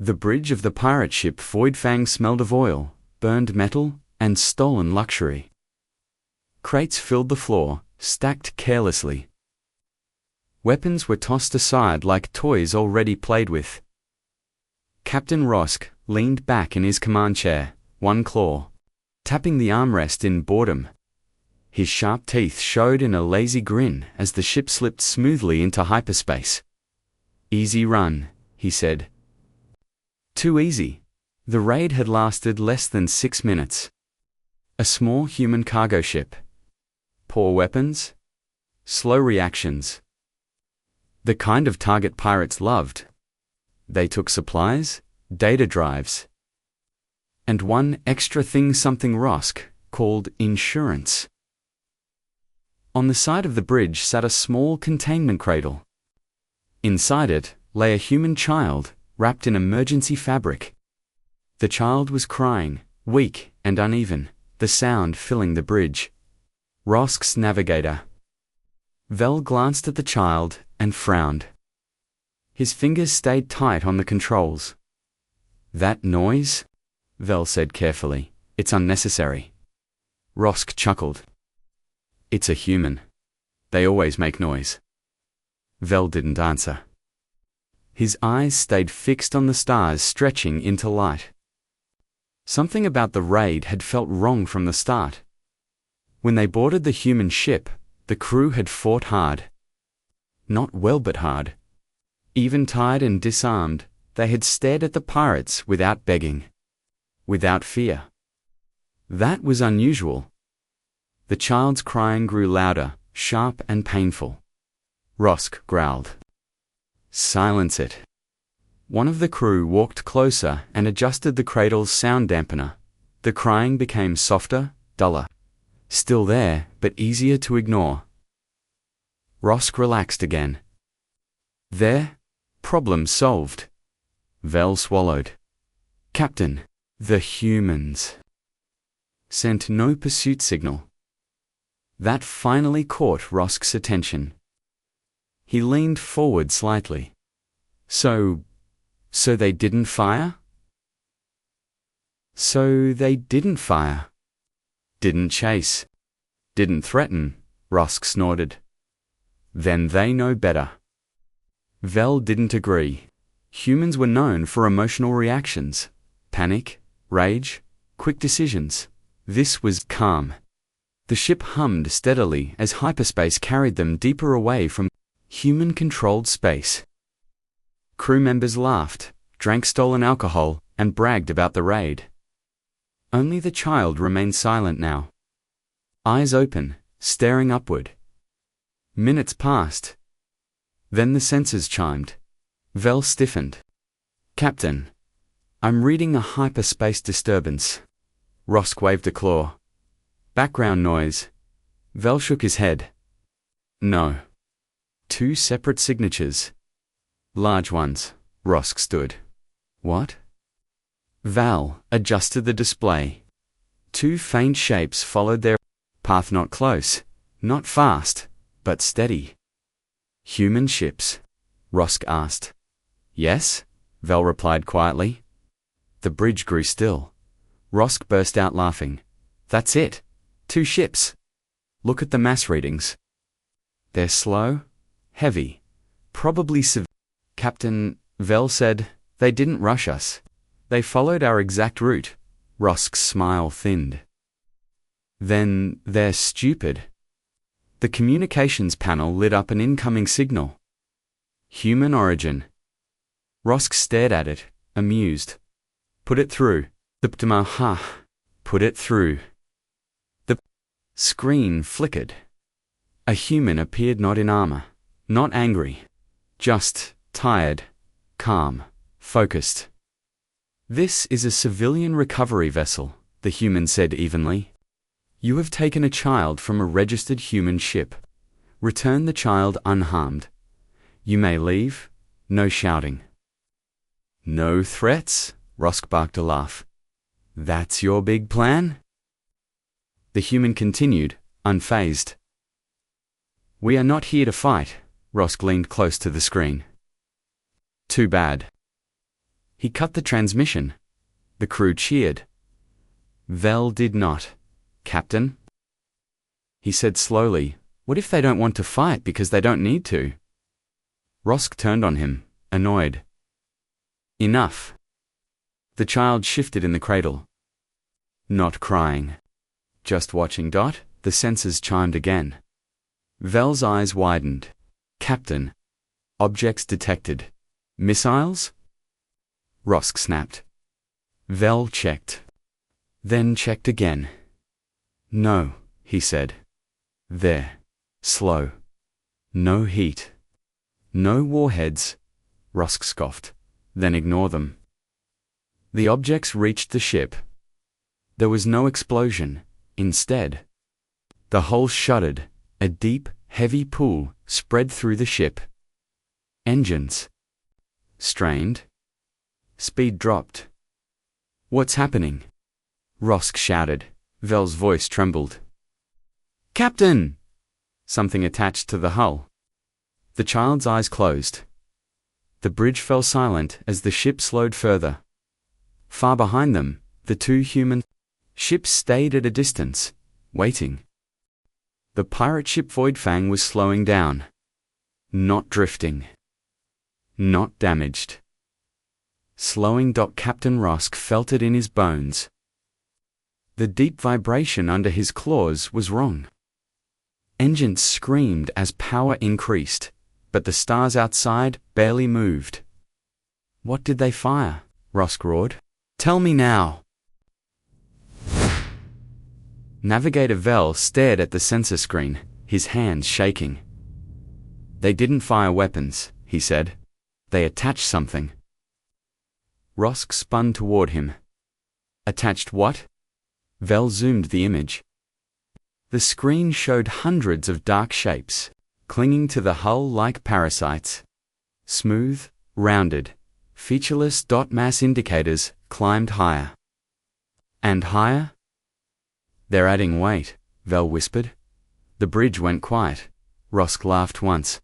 The bridge of the pirate ship Void Fang smelled of oil, burned metal, and stolen luxury. Crates filled the floor, stacked carelessly. Weapons were tossed aside like toys already played with. Captain Rosk leaned back in his command chair, one claw tapping the armrest in boredom. His sharp teeth showed in a lazy grin as the ship slipped smoothly into hyperspace. "Easy run," he said. Too easy. The raid had lasted less than 6 minutes. A small human cargo ship. Poor weapons. Slow reactions. The kind of target pirates loved. They took supplies, data drives, and one extra thing something Rosk called insurance. On the side of the bridge sat a small containment cradle. Inside it lay a human child, wrapped in emergency fabric. The child was crying, weak and uneven, the sound filling the bridge. Rosk's navigator. Vel glanced at the child and frowned. His fingers stayed tight on the controls. "That noise?" Vel said carefully. "It's unnecessary." Rosk chuckled. "It's a human. They always make noise." Vel didn't answer. His eyes stayed fixed on the stars stretching into light. Something about the raid had felt wrong from the start. When they boarded the human ship, the crew had fought hard. Not well but hard. Even tired and disarmed, they had stared at the pirates without begging. Without fear. That was unusual. The child's crying grew louder, sharp and painful. Rosk growled. "Silence it." One of the crew walked closer and adjusted the cradle's sound dampener. The crying became softer, duller. Still there, but easier to ignore. Rosk relaxed again. There, problem solved. Vel swallowed. "Captain, the humans sent no pursuit signal." That finally caught Rosk's attention. He leaned forward slightly. So they didn't fire?" "So they didn't fire. Didn't chase. Didn't threaten," Rosk snorted. "Then they know better." Vel didn't agree. Humans were known for emotional reactions. Panic, rage, quick decisions. This was calm. The ship hummed steadily as hyperspace carried them deeper away from human-controlled space. Crew members laughed, drank stolen alcohol, and bragged about the raid. Only the child remained silent now. Eyes open, staring upward. Minutes passed. Then the sensors chimed. Vel stiffened. "Captain, I'm reading a hyperspace disturbance." Rosk waved a claw. "Background noise." Vel shook his head. "No." 2 separate signatures. Large ones. Rosk stood. "What?" Val adjusted the display. 2 faint shapes followed their path, not close, not fast, but steady. "Human ships?" Rosk asked. "Yes," Val replied quietly. The bridge grew still. Rosk burst out laughing. "That's it. 2 ships. Look at the mass readings. They're slow, heavy, probably severe." "Captain," Vel said, "they didn't rush us. They followed our exact route." Rosk's smile thinned. "Then they're stupid." The communications panel lit up an incoming signal. "Human origin." Rosk stared at it, amused. "Put it through." Put it through. The screen flickered. A human appeared, not in armor, not angry, just tired, calm, focused. "This is a civilian recovery vessel," the human said evenly. "You have taken a child from a registered human ship. Return the child unharmed. You may leave, no shouting." "No threats?" Rosk barked a laugh. "That's your big plan?" The human continued, unfazed. "We are not here to fight." Rosk leaned close to the screen. "Too bad." He cut the transmission. The crew cheered. Vel did not. Captain? He said slowly, what if they don't want to fight because they don't need to? Rosk turned on him, annoyed. Enough. The child shifted in the cradle. Not crying. Just watching. The sensors chimed again. Vel's eyes widened. Captain. Objects detected. Missiles? Rosk snapped. Vel checked. Then checked again. No, he said. There. Slow. No heat. No warheads. Rosk scoffed. Then ignore them. The objects reached the ship. There was no explosion. Instead, the hull shuddered. A deep, heavy pool spread through the ship. Engines strained. Speed dropped. What's happening? Rosk shouted. Vel's voice trembled. Captain! Something attached to the hull. The child's eyes closed. The bridge fell silent as the ship slowed further. Far behind them, the two human ships stayed at a distance, waiting. The pirate ship Voidfang was slowing down. Not drifting. Not damaged. Slowing. Captain Rosk felt it in his bones. The deep vibration under his claws was wrong. Engines screamed as power increased, but the stars outside barely moved. What did they fire? Rosk roared. Tell me now. Navigator Vel stared at the sensor screen, his hands shaking. They didn't fire weapons, he said. They attached something. Rosk spun toward him. Attached what? Vel zoomed the image. The screen showed hundreds of dark shapes, clinging to the hull like parasites. Smooth, rounded, featureless. Mass indicators climbed higher. And higher? They're adding weight, Vel whispered. The bridge went quiet. Rosk laughed once.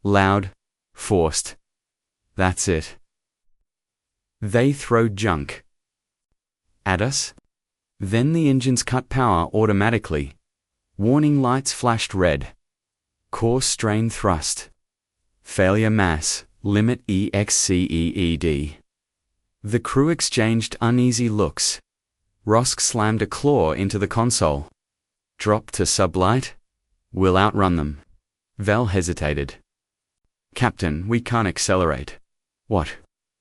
Loud, forced. That's it. They throw junk at us? Then the engines cut power automatically. Warning lights flashed red. Core strain thrust. Failure mass, limit EXCEED. The crew exchanged uneasy looks. Rosk slammed a claw into the console. Drop to sublight? We'll outrun them. Vel hesitated. Captain, we can't accelerate. What?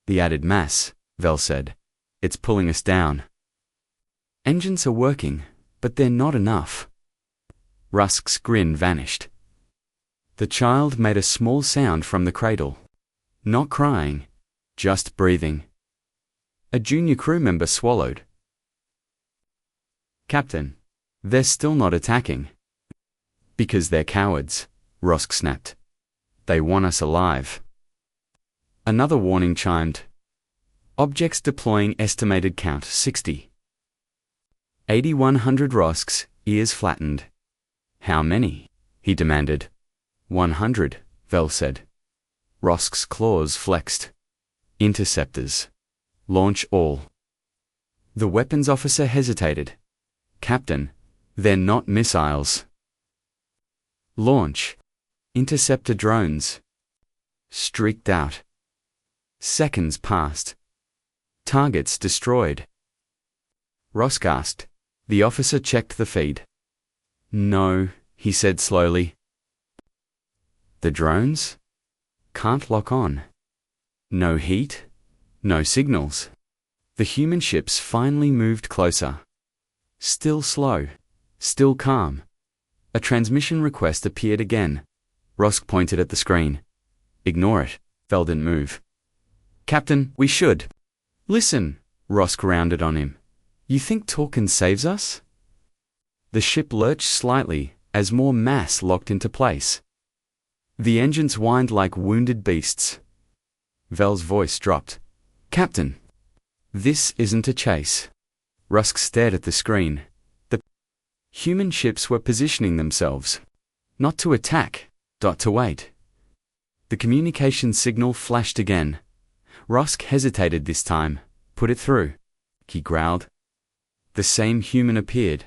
The added mass, Vel said. It's pulling us down. Engines are working, but they're not enough. Rosk's grin vanished. The child made a small sound from the cradle. Not crying, just breathing. A junior crew member swallowed. Captain, they're still not attacking. Because they're cowards, Rosk snapped. They want us alive. Another warning chimed. Objects deploying, estimated count 60. 8,100 Rosks, ears flattened. How many? He demanded. 100, Vel said. Rosk's claws flexed. Interceptors. Launch all. The weapons officer hesitated. Captain, they're not missiles. Launch. Interceptor drones. Streaked out. Seconds passed. Targets destroyed. Rosk asked. The officer checked the feed. No, he said slowly. The drones? Can't lock on. No heat? No signals. The human ships finally moved closer. Still slow. Still calm. A transmission request appeared again. Rosk pointed at the screen. Ignore it. Vel didn't move. Captain, we should. Listen, Rosk rounded on him. You think talking saves us? The ship lurched slightly as more mass locked into place. The engines whined like wounded beasts. Vel's voice dropped. Captain, this isn't a chase. Rosk stared at the screen. The human ships were positioning themselves. Not to attack, to wait. The communication signal flashed again. Rosk hesitated this time. Put it through, he growled. The same human appeared.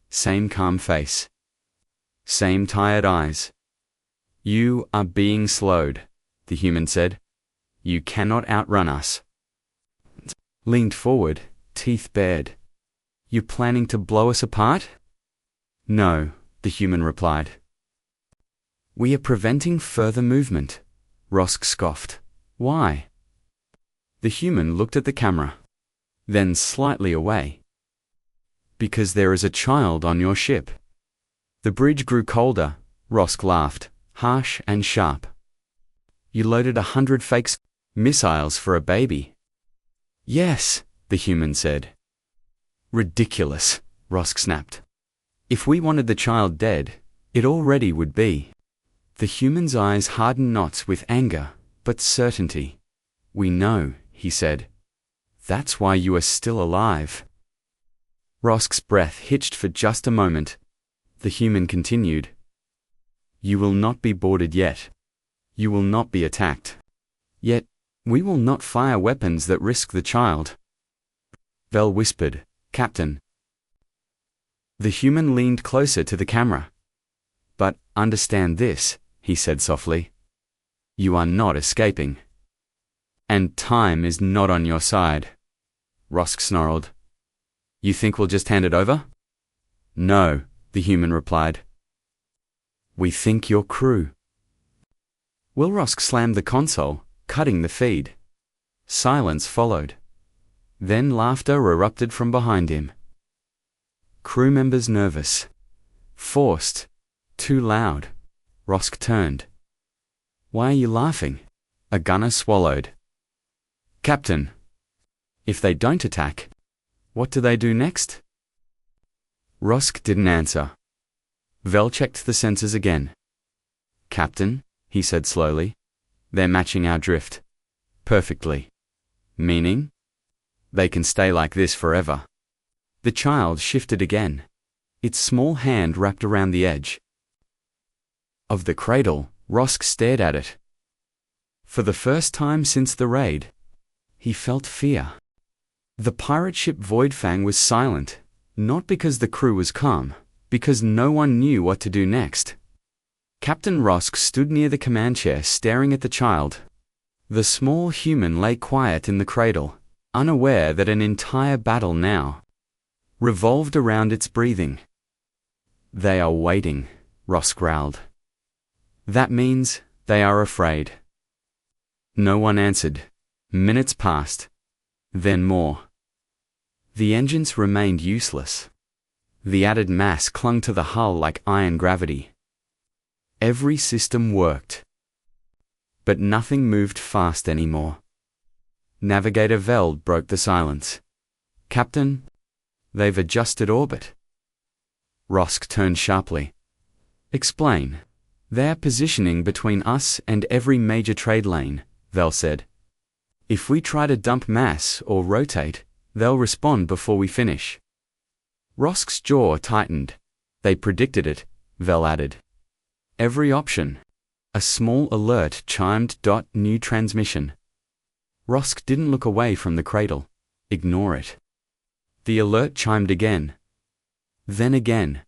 Same calm face. Same tired eyes. You are being slowed, the human said. You cannot outrun us. Leaned forward, teeth bared. You planning to blow us apart? No, the human replied. We are preventing further movement, Rosk scoffed. Why? The human looked at the camera, then slightly away. Because there is a child on your ship. The bridge grew colder. Rosk laughed, harsh and sharp. You loaded 100 fake missiles for a baby. Yes, the human said. Ridiculous, Rosk snapped. If we wanted the child dead, it already would be. The human's eyes hardened not with anger, but certainty. We know, he said. That's why you are still alive. Rosk's breath hitched for just a moment. The human continued. You will not be boarded yet. You will not be attacked. Yet, we will not fire weapons that risk the child. Vel whispered, Captain. The human leaned closer to the camera. But, understand this, he said softly. You are not escaping. And time is not on your side. Rosk snarled. You think we'll just hand it over? No, the human replied. We think you're crew. Will Rosk slammed the console, cutting the feed. Silence followed. Then laughter erupted from behind him. Crew members nervous. Forced. Too loud. Rosk turned. Why are you laughing? A gunner swallowed. Captain. If they don't attack, what do they do next? Rosk didn't answer. Vel checked the sensors again. Captain, he said slowly, they're matching our drift. Perfectly. Meaning? They can stay like this forever. The child shifted again. Its small hand wrapped around the edge of the cradle. Rosk stared at it. For the first time since the raid, he felt fear. The pirate ship Voidfang was silent, not because the crew was calm, because no one knew what to do next. Captain Rosk stood near the command chair staring at the child. The small human lay quiet in the cradle, unaware that an entire battle now revolved around its breathing. They are waiting, Rosk growled. That means they are afraid. No one answered. Minutes passed. Then more. The engines remained useless. The added mass clung to the hull like iron gravity. Every system worked. But nothing moved fast anymore. Navigator Veld broke the silence. Captain, they've adjusted orbit. Rosk turned sharply. Explain. They're positioning between us and every major trade lane, Vel said. If we try to dump mass or rotate, they'll respond before we finish. Rosk's jaw tightened. They predicted it, Vel added. Every option. A small alert chimed. New transmission. Rosk didn't look away from the cradle. Ignore it. The alert chimed again. Then again.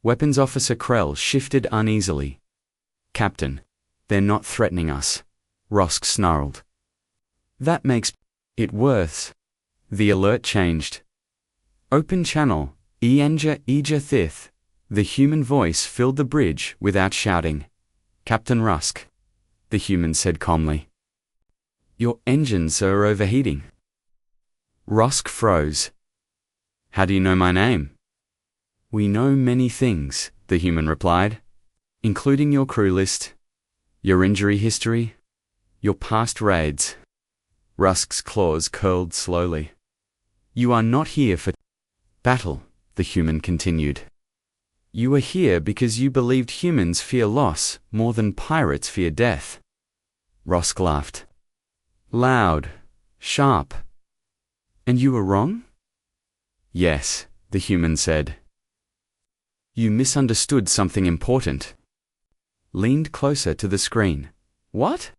Weapons Officer Krell shifted uneasily. Captain, they're not threatening us, Rosk snarled. That makes it worse. The alert changed. Open channel, Ienja Eja Thith. The human voice filled the bridge without shouting. Captain Rusk, the human said calmly. Your engines are overheating. Rosk froze. How do you know my name? We know many things, the human replied, including your crew list, your injury history, your past raids. Rusk's claws curled slowly. You are not here for battle, the human continued. You are here because you believed humans fear loss more than pirates fear death. Rosk laughed. Loud, sharp. And you were wrong? Yes, the human said. You misunderstood something important. Leaned closer to the screen. What?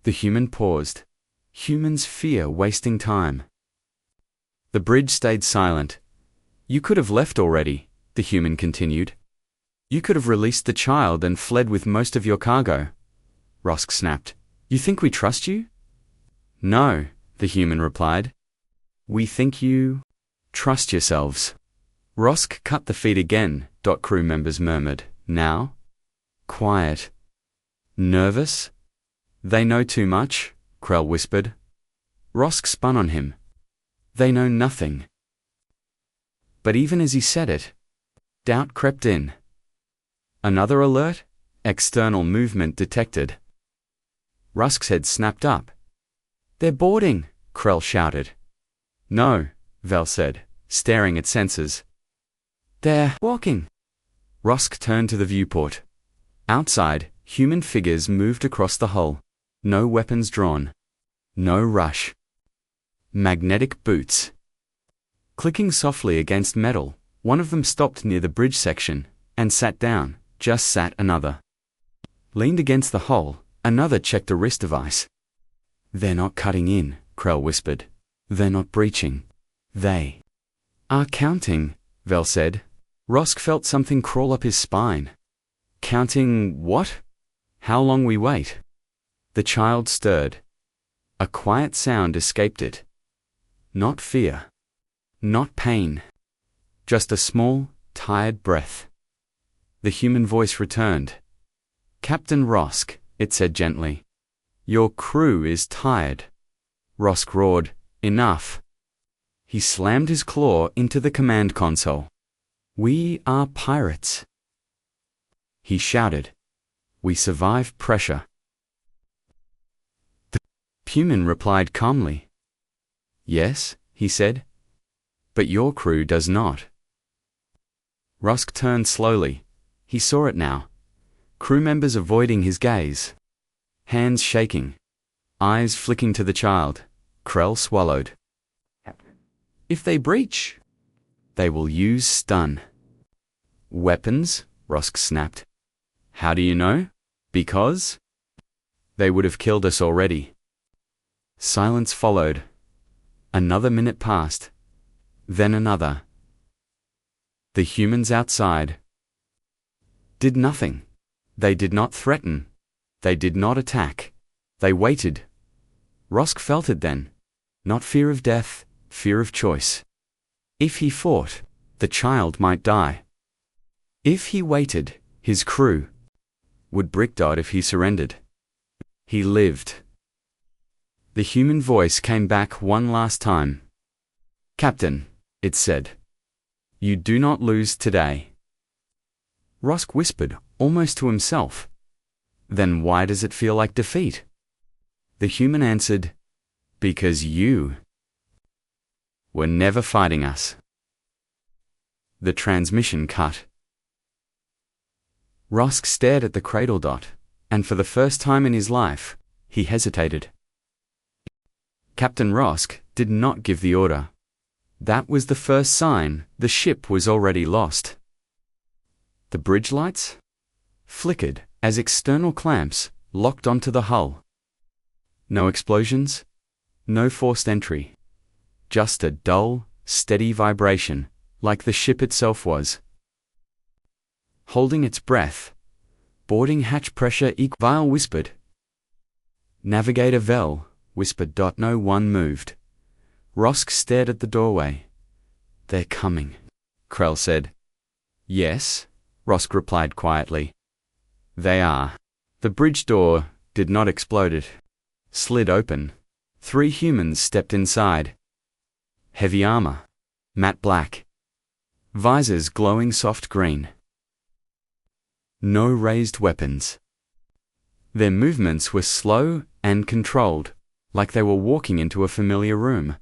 The human paused. Humans fear wasting time. The bridge stayed silent. You could have left already, the human continued. You could have released the child and fled with most of your cargo. Rosk snapped. You think we trust you? No, the human replied. We think you trust yourselves. Rosk cut the feed again, crew members murmured. Now? Quiet. Nervous? They know too much, Krell whispered. Rosk spun on him. They know nothing. But even as he said it, doubt crept in. Another alert? External movement detected. Rusk's head snapped up. They're boarding, Krell shouted. No, Vel said, staring at sensors. They're walking. Rosk turned to the viewport. Outside, human figures moved across the hull. No weapons drawn. No rush. Magnetic boots. Clicking softly against metal, one of them stopped near the bridge section, and sat down. Just sat another. Leaned against the hull, another checked a wrist device. They're not cutting in, Krell whispered. They're not breaching. They are counting, Vel said. Rosk felt something crawl up his spine. Counting what? How long we wait? The child stirred. A quiet sound escaped it. Not fear. Not pain. Just a small, tired breath. The human voice returned. Captain Rosk, it said gently. Your crew is tired. Rosk roared, Enough. He slammed his claw into the command console. We are pirates. He shouted. We survive pressure. The human replied calmly. Yes, he said. But your crew does not. Rosk turned slowly. He saw it now. Crew members avoiding his gaze. Hands shaking. Eyes flicking to the child. Krell swallowed. If they breach, they will use stun. Weapons? Rosk snapped. How do you know? Because? They would have killed us already. Silence followed. Another minute passed. Then another. The humans outside did nothing. They did not threaten. They did not attack. They waited. Rosk felt it then. Not fear of death, fear of choice. If he fought, the child might die. If he waited, his crew would brick dot if he surrendered. He lived. The human voice came back one last time. Captain, it said. You do not lose today. Rosk whispered, almost to himself. Then why does it feel like defeat? The human answered, because you were never fighting us. The transmission cut. Rosk stared at the cradle dot, and for the first time in his life, he hesitated. Captain Rosk did not give the order. That was the first sign the ship was already lost. The bridge lights flickered as external clamps locked onto the hull. No explosions, no forced entry. Just a dull, steady vibration, like the ship itself was. Holding its breath, boarding hatch pressure Vile whispered. Navigator Vel, whispered. No one moved. Rosk stared at the doorway. They're coming, Krell said. Yes, Rosk replied quietly. They are. The bridge door did not explode. It slid open. 3 humans stepped inside. Heavy armor, matte black. Visors glowing soft green. No raised weapons. Their movements were slow and controlled, like they were walking into a familiar room.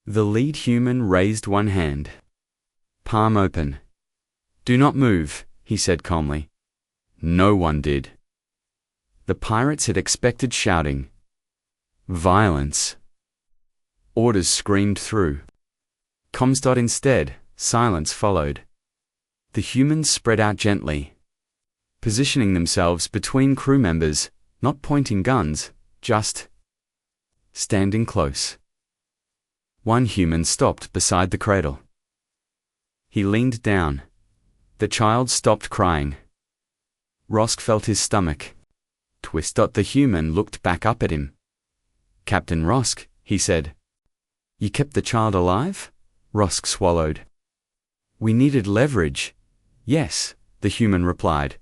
The lead human raised one hand. Palm open. Do not move, he said calmly. No one did. The pirates had expected shouting. Violence. Orders screamed through. Comstot instead, silence followed. The humans spread out gently, positioning themselves between crew members, not pointing guns, just standing close. One human stopped beside the cradle. He leaned down. The child stopped crying. Rosk felt his stomach twist. The human looked back up at him. "Captain Rosk," he said. "You kept the child alive?" Rosk swallowed. "We needed leverage." "Yes," the human replied.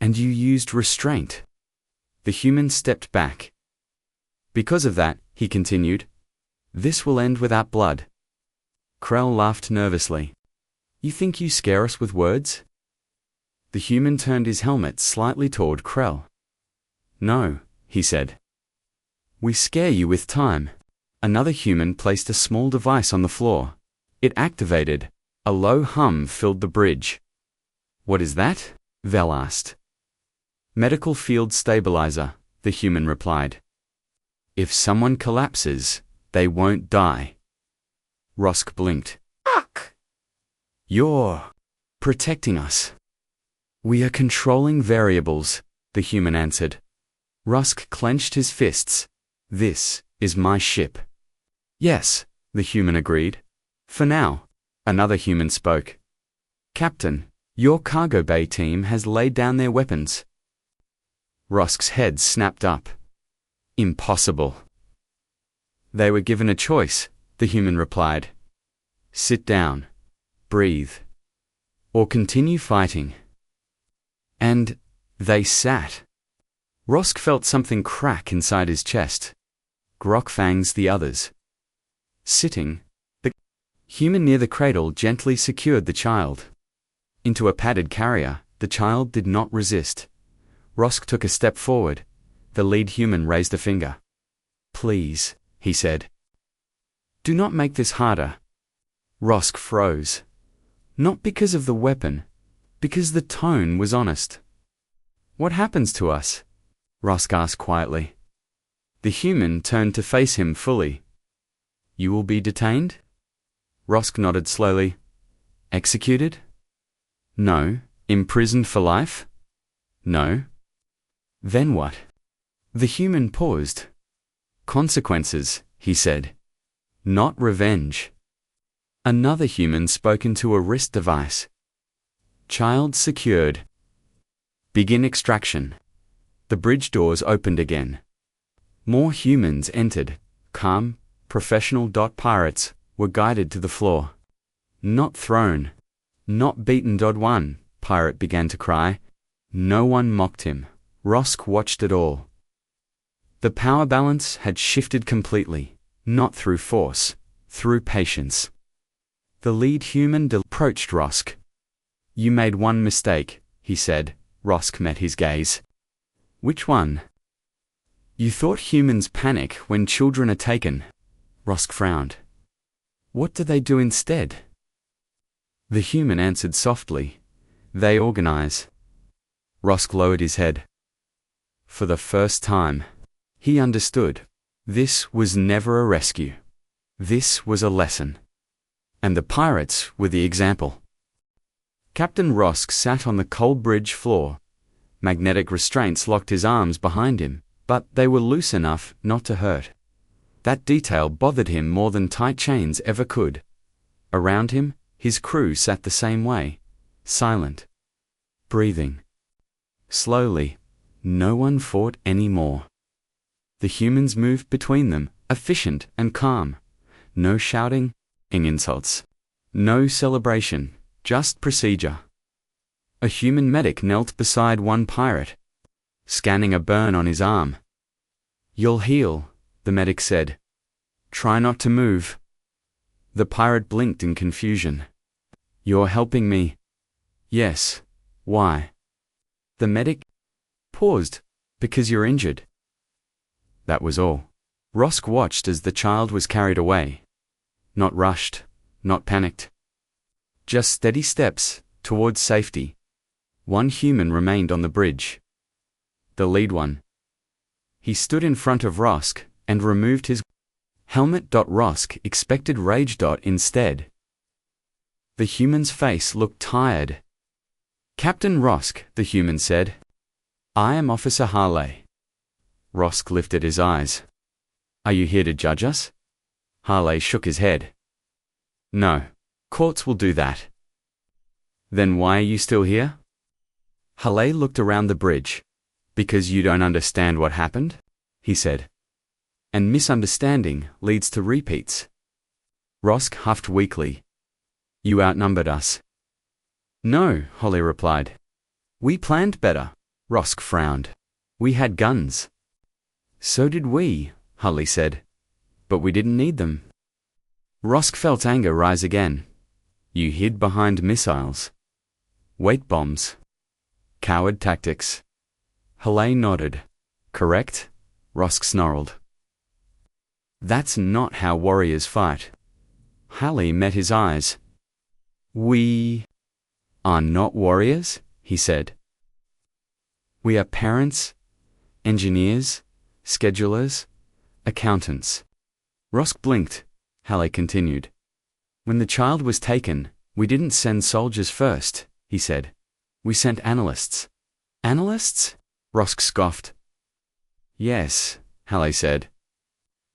"And you used restraint." The human stepped back. "Because of that," he continued, "this will end without blood." Krell laughed nervously. "You think you scare us with words?" The human turned his helmet slightly toward Krell. "No," he said. "We scare you with time." Another human placed a small device on the floor. It activated. A low hum filled the bridge. "What is that?" Vel asked. "Medical field stabilizer," the human replied. "If someone collapses, they won't die." Rosk blinked. "Fuck! You're protecting us." "We are controlling variables," the human answered. Rosk clenched his fists. "This is my ship." "Yes," the human agreed. "For now." Another human spoke. "Captain, your cargo bay team has laid down their weapons." Rosk's head snapped up. "Impossible." "They were given a choice," the human replied. "Sit down, breathe, or continue fighting." And they sat. Rosk felt something crack inside his chest. Grokfangs the others. Sitting, the human near the cradle gently secured the child. Into a padded carrier, the child did not resist. Rosk took a step forward. The lead human raised a finger. "Please," he said. "Do not make this harder." Rosk froze. Not because of the weapon, because the tone was honest. "What happens to us?" Rosk asked quietly. The human turned to face him fully. "You will be detained?" Rosk nodded slowly. "Executed?" "No." "Imprisoned for life?" "No." "Then what?" The human paused. "Consequences," he said. "Not revenge." Another human spoke into a wrist device. "Child secured. Begin extraction." The bridge doors opened again. More humans entered. Calm, professional. Pirates were guided to the floor. Not thrown. Not beaten. One pirate began to cry. No one mocked him. Rosk watched it all. The power balance had shifted completely, not through force, through patience. The lead human approached Rosk. "You made one mistake," he said. Rosk met his gaze. "Which one?" "You thought humans panic when children are taken." Rosk frowned. "What do they do instead?" The human answered softly. "They organize." Rosk lowered his head. For the first time, he understood. This was never a rescue. This was a lesson. And the pirates were the example. Captain Rosk sat on the cold bridge floor. Magnetic restraints locked his arms behind him, but they were loose enough not to hurt. That detail bothered him more than tight chains ever could. Around him, his crew sat the same way, silent, breathing. Slowly, no one fought anymore. The humans moved between them, efficient and calm. No shouting, insults. No celebration, just procedure. A human medic knelt beside one pirate, scanning a burn on his arm. "You'll heal," the medic said. "Try not to move." The pirate blinked in confusion. "You're helping me." "Yes. Why?" The medic paused. "Because you're injured." That was all. Rosk watched as the child was carried away. Not rushed, not panicked. Just steady steps towards safety. One human remained on the bridge. The lead one. He stood in front of Rosk and removed his helmet. Rosk expected rage. Instead, the human's face looked tired. "Captain Rosk," the human said. "I am Officer Harley." Rosk lifted his eyes. Are you here to judge us? Harley shook his head. No. Courts will do that. Then why are you still here? Harley looked around the bridge. Because you don't understand what happened? He said. And misunderstanding leads to repeats. Rosk huffed weakly. You outnumbered us. No, Holly replied. We planned better. Rosk frowned. We had guns. So did we, Holly said. But we didn't need them. Rosk felt anger rise again. You hid behind missiles. Weight bombs. Coward tactics. Holly nodded. Correct? Rosk snarled. That's not how warriors fight. Holly met his eyes. We are not warriors, he said. We are parents, engineers, schedulers, accountants. Rosk blinked. Holly continued. When the child was taken, we didn't send soldiers first, he said. We sent analysts. Analysts? Rosk scoffed. Yes, Holly said.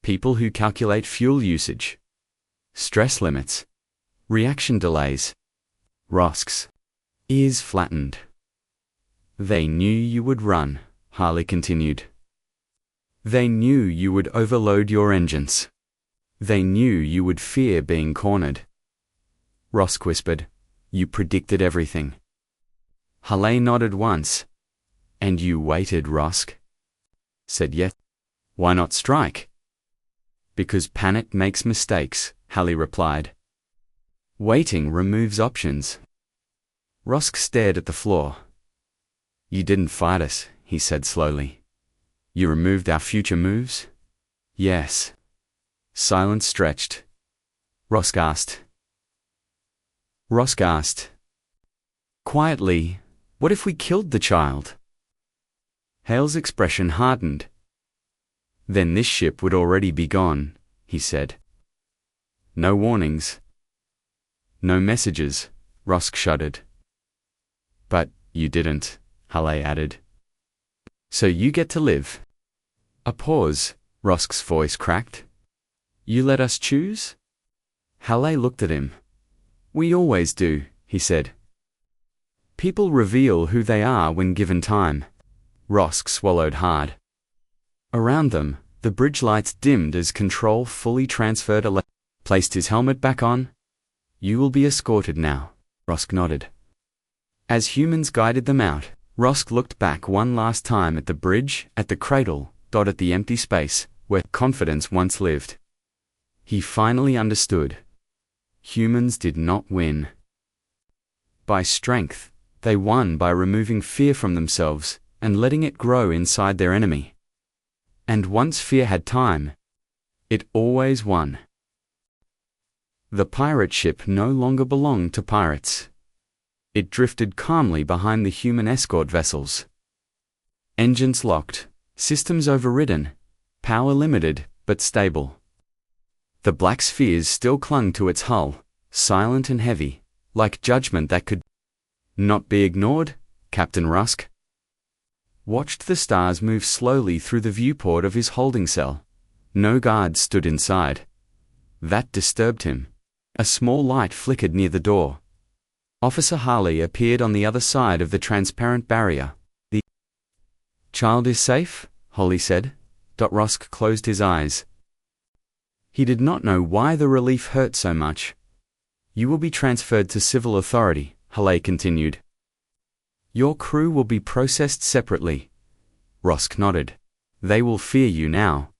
People who calculate fuel usage, stress limits, reaction delays. Rosk's ears flattened. They knew you would run, Harley continued. They knew you would overload your engines. They knew you would fear being cornered. Rosk whispered, You predicted everything. Harley nodded once. And you waited, Rosk? Said yes. Why not strike? Because panic makes mistakes, Harley replied. Waiting removes options. Rosk stared at the floor. You didn't fight us, he said slowly. You removed our future moves? Yes. Silence stretched. Rosk asked. Quietly, what if we killed the child? Hale's expression hardened. Then this ship would already be gone, he said. No warnings. No messages, Rosk shuddered. But you didn't, Harley added. So you get to live. A pause, Rosk's voice cracked. You let us choose? Harley looked at him. We always do, he said. People reveal who they are when given time. Rosk swallowed hard. Around them, the bridge lights dimmed as Control fully transferred placed his helmet back on. You will be escorted now, Rosk nodded. As humans guided them out, Rosk looked back one last time at the bridge, at the cradle, at the empty space, where confidence once lived. He finally understood. Humans did not win by strength, they won by removing fear from themselves and letting it grow inside their enemy. And once fear had time, it always won. The pirate ship no longer belonged to pirates. It drifted calmly behind the human escort vessels. Engines locked, systems overridden, power limited but stable. The black spheres still clung to its hull, silent and heavy, like judgment that could not be ignored. Captain Rosk watched the stars move slowly through the viewport of his holding cell. No guards stood inside. That disturbed him. A small light flickered near the door. Officer Harley appeared on the other side of the transparent barrier. The child is safe, Holly said. Rosk closed his eyes. He did not know why the relief hurt so much. You will be transferred to civil authority, Harley continued. Your crew will be processed separately. Rosk nodded. They will fear you now.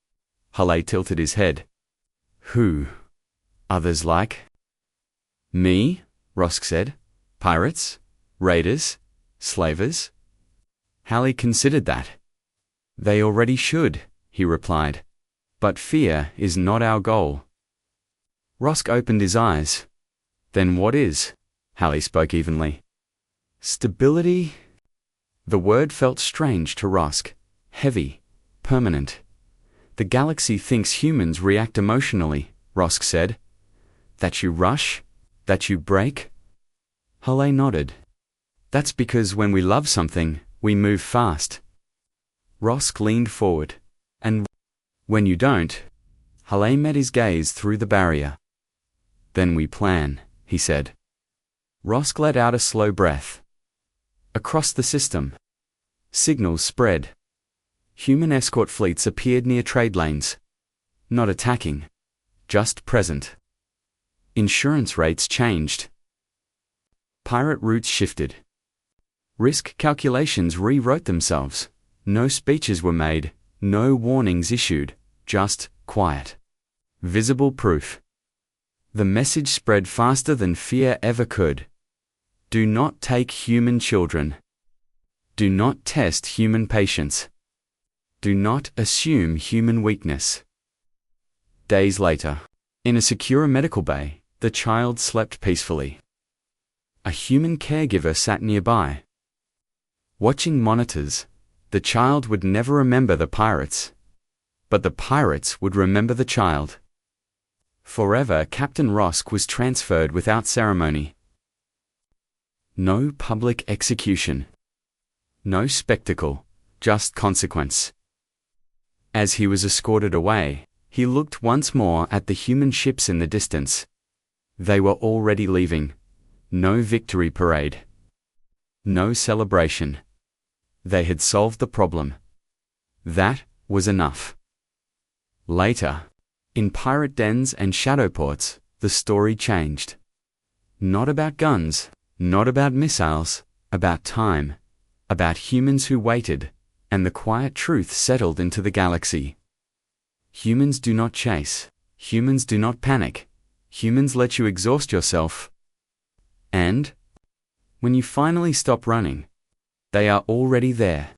Harley tilted his head. Who? Others like? Me? Rosk said. Pirates? Raiders? Slavers? Harley considered that. They already should, he replied. But fear is not our goal. Rosk opened his eyes. Then what is? Harley spoke evenly. Stability? The word felt strange to Rosk. Heavy. Permanent. The galaxy thinks humans react emotionally, Rosk said. That you rush? That you break? Harley nodded. That's because when we love something, we move fast. Rosk leaned forward. And when you don't, Halle met his gaze through the barrier. Then we plan, he said. Rosk let out a slow breath. Across the system, signals spread. Human escort fleets appeared near trade lanes. Not attacking, just present. Insurance rates changed. Pirate routes shifted. Risk calculations rewrote themselves. No speeches were made, no warnings issued, just quiet. Visible proof. The message spread faster than fear ever could. Do not take human children. Do not test human patience. Do not assume human weakness. Days later, in a secure medical bay, the child slept peacefully. A human caregiver sat nearby. Watching monitors, the child would never remember the pirates. But the pirates would remember the child. Forever, Captain Rosk was transferred without ceremony. No public execution. No spectacle, just consequence. As he was escorted away, he looked once more at the human ships in the distance. They were already leaving. No victory parade. No celebration. They had solved the problem. That was enough. Later, in pirate dens and shadow ports, the story changed. Not about guns, not about missiles, about time, about humans who waited, and the quiet truth settled into the galaxy. Humans do not chase, humans do not panic, humans let you exhaust yourself. And, when you finally stop running, they are already there.